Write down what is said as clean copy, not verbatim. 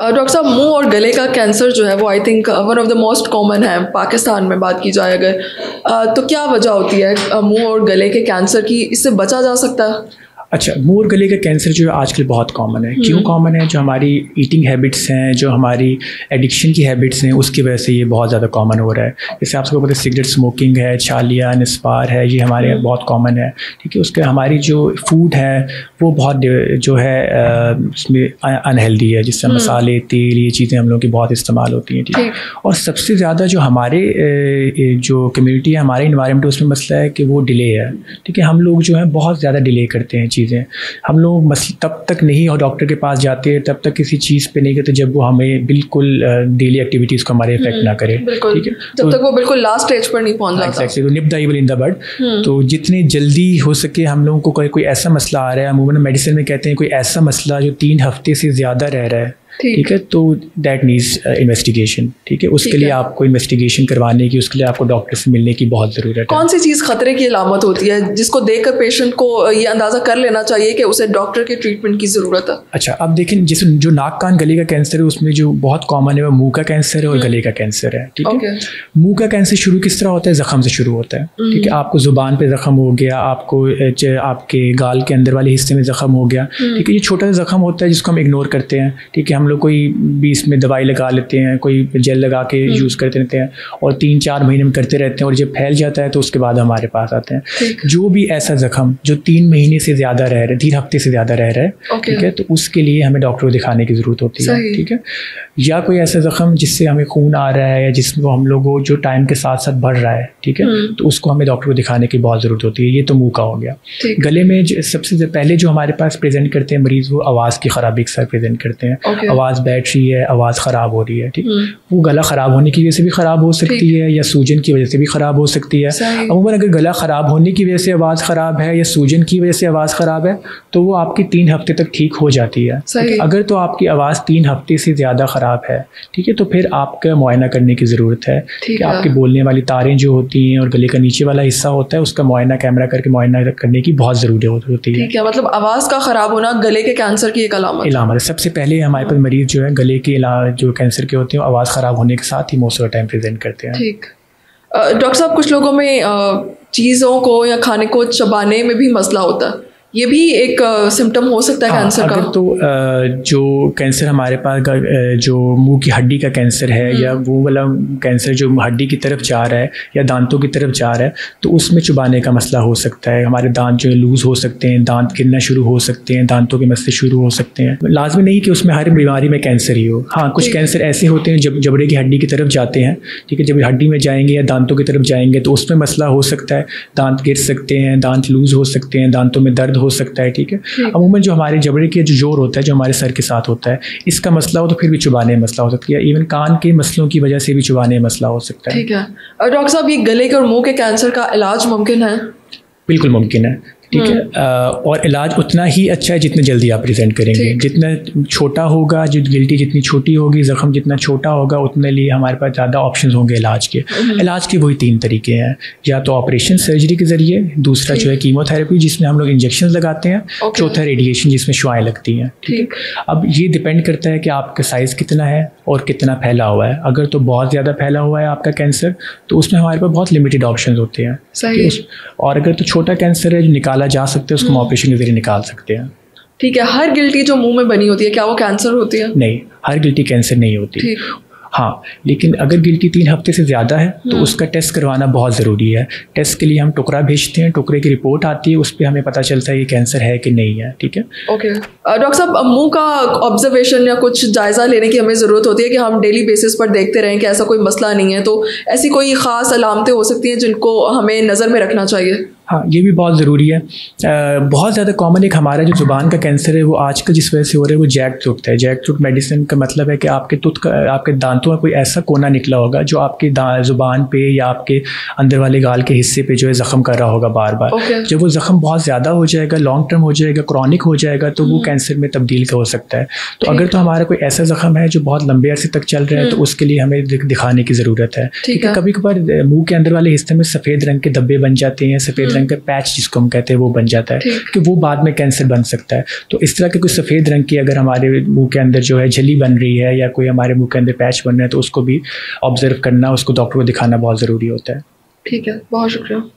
Doctor साहब, मुंह और गले का कैंसर जो है वो I think one of the most common है पाकिस्तान में, बात की जाए अगर तो क्या वजह होती है मुंह और गले के कैंसर की? इससे बचा जा सकता है? अच्छा, मुंह और गले का कैंसर जो है आजकल बहुत कॉमन है। क्यों कॉमन है? जो हमारी ईटिंग हैबिट्स हैं, जो हमारी एडिक्शन की हैबिट्स हैं, उसकी वजह से ये बहुत ज़्यादा कॉमन हो रहा है। जैसे आपको पता है सिगरेट स्मोकिंग है, छालिया, निस्पार है, ये हमारे यहाँ बहुत कॉमन है। ठीक है, उसके हमारी जो फूड है वो बहुत जो है उसमें अनहेल्दी है, जिससे मसाले, तेल, ये चीज़ें हम लोगों की बहुत इस्तेमाल होती हैं। ठीक है, और सबसे ज़्यादा जो हमारे जो कम्युनिटी है, हमारे इन्वायरमेंट, उसमें मसला है कि वो डिले है। ठीक है, हम लोग जो है बहुत ज़्यादा डिले करते हैं चीज़ें। हम लोग तब तक नहीं और डॉक्टर के पास जाते हैं, तब तक किसी चीज़ पे नहीं करते जब वो हमें बिल्कुल डेली एक्टिविटीज़ को हमारे इफेक्ट ना करे। ठीक है, जब तक वो बिल्कुल लास्ट स्टेज पर नहीं पहुंच जाता। एक्जैक्टली, तो nip the evil in the bud. तो जितनी जल्दी हो सके हम लोगों को कोई ऐसा मसला आ रहा है, अमूमन मेडिसिन में कहते हैं कोई ऐसा मसला जो 3 हफ्ते से ज़्यादा रह रहा है, ठीक है, तो दैट नीड्स इन्वेस्टिगेशन। ठीक है, उसके लिए आपको इन्वेस्टिगेशन करवाने की, उसके लिए आपको डॉक्टर से मिलने की बहुत ज़रूरत है। कौन सी चीज़ खतरे की अलामत होती है जिसको देखकर पेशेंट को ये अंदाज़ा कर लेना चाहिए कि उसे डॉक्टर के ट्रीटमेंट की ज़रूरत है? अच्छा, अब देखें, जैसे जो नाक कान गले का कैंसर है, उसमें जो बहुत कॉमन है वो मुंह का कैंसर है और गले का कैंसर है। ठीक है, मुंह का कैंसर शुरू किस तरह होता है? ज़ख़म से शुरू होता है। ठीक है, आपको ज़ुबान पे ज़ख़म हो गया, आपको आपके गाल के अंदर वाले हिस्से में ज़ख़म हो गया। ठीक है, ये छोटा सा ज़ख़म होता है जिसको हम इग्नोर करते हैं। ठीक है, हम लोग कोई इसमें दवाई लगा लेते हैं, कोई जेल लगा के यूज़ करते रहते हैं और 3-4 महीने में करते रहते हैं, और जब फैल जाता है तो उसके बाद हमारे पास आते हैं। जो भी ऐसा जख्म जो 3 महीने से ज़्यादा रह रहा है, 3 हफ्ते से ज़्यादा रह रहा है, ठीक है, तो उसके लिए हमें डॉक्टर को दिखाने की ज़रूरत होती है। ठीक है, या कोई ऐसा जख्म जिससे हमें खून आ रहा है या जिसको हम लोग जो टाइम के साथ साथ बढ़ रहा है, ठीक है, तो उसको हमें डॉक्टर को दिखाने की बहुत ज़रूरत होती है। ये तो मुँह का हो गया। गले में सबसे पहले जो हमारे पास प्रेजेंट करते हैं मरीज़, वो आवाज़ की ख़राबी के साथ प्रेजेंट करते हैं। आवाज़ बैठ रही है, आवाज़ ख़राब हो रही है। ठीक, वो गला ख़राब होने की वजह से भी ख़राब हो सकती है या सूजन की वजह से भी ख़राब हो सकती है। अमूमन अगर गला ख़राब होने की वजह से आवाज़ ख़राब है या सूजन की वजह से आवाज़ ख़राब है तो वो आपकी 3 हफ्ते तक ठीक हो जाती है। अगर तो आपकी आवाज़ 3 हफ्ते से ज़्यादा ख़राब है, ठीक है, तो फिर आपका मुआयना करने की ज़रूरत है कि आपकी बोलने वाली तारें जो होती हैं और गले का नीचे वाला हिस्सा होता है, उसका मुआयना कैमरा करके मुआयना करने की बहुत ज़रूरत होती है। ठीक है, मतलब आवाज़ का ख़राब होना गले के कैंसर की एक अलामत है। सबसे पहले हमारे पास मरीज़ जो है गले के जो कैंसर के होते हैं आवाज़ ख़राब होने के साथ ही most of the time present करते हैं। ठीक, डॉक्टर साहब, कुछ लोगों में चीज़ों को या खाने को चबाने में भी मसला होता है, ये भी एक सिम्टम हो सकता है कैंसर का? अगर तो जो कैंसर हमारे पास जो मुंह की हड्डी का कैंसर है या वो वाला कैंसर जो हड्डी की तरफ जा रहा है या दांतों की तरफ जा रहा है, तो उसमें चुबाने का मसला हो सकता है। हमारे दांत जो है लूज़ हो सकते हैं, दांत गिरना शुरू हो सकते हैं, दांतों के मसले शुरू हो सकते हैं। लाजमी नहीं कि उसमें हर बीमारी में कैंसर ही हो। हाँ, कुछ कैंसर ऐसे होते हैं जब जबड़े की हड्डी की तरफ जाते हैं, ठीक है, जब हड्डी में जाएंगे या दांतों की तरफ जाएंगे तो उसमें मसला हो सकता है। दांत गिर सकते हैं, दांत लूज़ हो सकते हैं, दांतों में दर्द हो सकता है। ठीक है, अमूमन जो हमारे जबड़े के जो जोर होता है, जो हमारे सर के साथ होता है, इसका मसला हो तो फिर भी चुबाने में मसला हो सकता है। इवन कान के मसलों की वजह से भी चुबाने में मसला हो सकता है। ठीक है, और डॉक्टर साहब, ये गले के और मुंह के कैंसर का इलाज मुमकिन है? बिल्कुल मुमकिन है। ठीक है, और इलाज उतना ही अच्छा है जितने जल्दी आप प्रेजेंट करेंगे। जितना छोटा होगा, जो गिल्टी जितनी छोटी होगी, जख्म जितना छोटा होगा, उतने लिए हमारे पास ज़्यादा ऑप्शंस होंगे इलाज के। इलाज के वही 3 तरीके हैं, या तो ऑपरेशन सर्जरी के ज़रिए, दूसरा जो है कीमोथेरेपी जिसमें हम लोग इंजेक्शन लगाते हैं, चौथा रेडिएशन जिसमें शुआएं लगती हैं। ठीक है, अब ये डिपेंड करता है कि आपका साइज़ कितना है और कितना फैला हुआ है। अगर तो बहुत ज़्यादा फैला हुआ है आपका कैंसर, तो उसमें हमारे पास बहुत लिमिटेड ऑप्शन होते हैं। और अगर तो छोटा कैंसर है जो निकाला जा सकते हैं, उसको हम ऑपरेशन के जरिए निकाल सकते हैं। ठीक है, हर गिल्टी जो मुंह में बनी होती है क्या वो कैंसर होती है? नहीं, हर गिल्टी कैंसर नहीं होती। हाँ, लेकिन अगर गिल्टी 3 हफ्ते से ज़्यादा है तो उसका टेस्ट करवाना बहुत ज़रूरी है। टेस्ट के लिए हम टुकड़ा भेजते हैं, टुकड़े की रिपोर्ट आती है, उस पर हमें पता चलता है कि कैंसर है कि नहीं है। ठीक है, ओके। डॉक्टर साहब, मुंह का ऑब्जर्वेशन या कुछ जायज़ा लेने की हमें ज़रूरत होती है कि हम डेली बेसिस पर देखते रहें कि ऐसा कोई मसला नहीं है, तो ऐसी कोई ख़ास अलामतें हो सकती हैं जिनको हमें नज़र में रखना चाहिए? हाँ, ये भी बहुत ज़रूरी है। बहुत ज़्यादा कॉमन एक हमारा जो ज़ुबान का कैंसर है वो आजकल जिस वजह से हो रहा है वो जैक टूथ है। जैक टूथ मेडिसिन का मतलब है कि आपके आपके दांतों में कोई ऐसा कोना निकला होगा जो आपके ज़ुबान पे या आपके अंदर वाले गाल के हिस्से पे जो है ज़ख्म कर रहा होगा बार बार। जब वो ज़ख्म बहुत ज़्यादा हो जाएगा, लॉन्ग टर्म हो जाएगा, क्रॉनिक हो जाएगा, तो वो कैंसर में तब्दील का हो सकता है। तो अगर तो हमारा कोई ऐसा ज़ख्म है जो बहुत लंबे अरसे तक चल रहा है तो उसके लिए हमें दिखाने की ज़रूरत है। ठीक है, कभी कभार मुँह के अंदर वाले हिस्से में सफ़ेद रंग के धब्बे बन जाते हैं, सफ़ेद रंग का पैच जिसको हम कहते हैं वो बन जाता है कि वो बाद में कैंसर बन सकता है। तो इस तरह के कोई सफ़ेद रंग की अगर हमारे मुंह के अंदर जो है झिल्ली बन रही है या कोई हमारे मुंह के अंदर पैच बन रहा है तो उसको भी ऑब्जर्व करना, उसको डॉक्टर को दिखाना बहुत ज़रूरी होता है। ठीक है, बहुत शुक्रिया।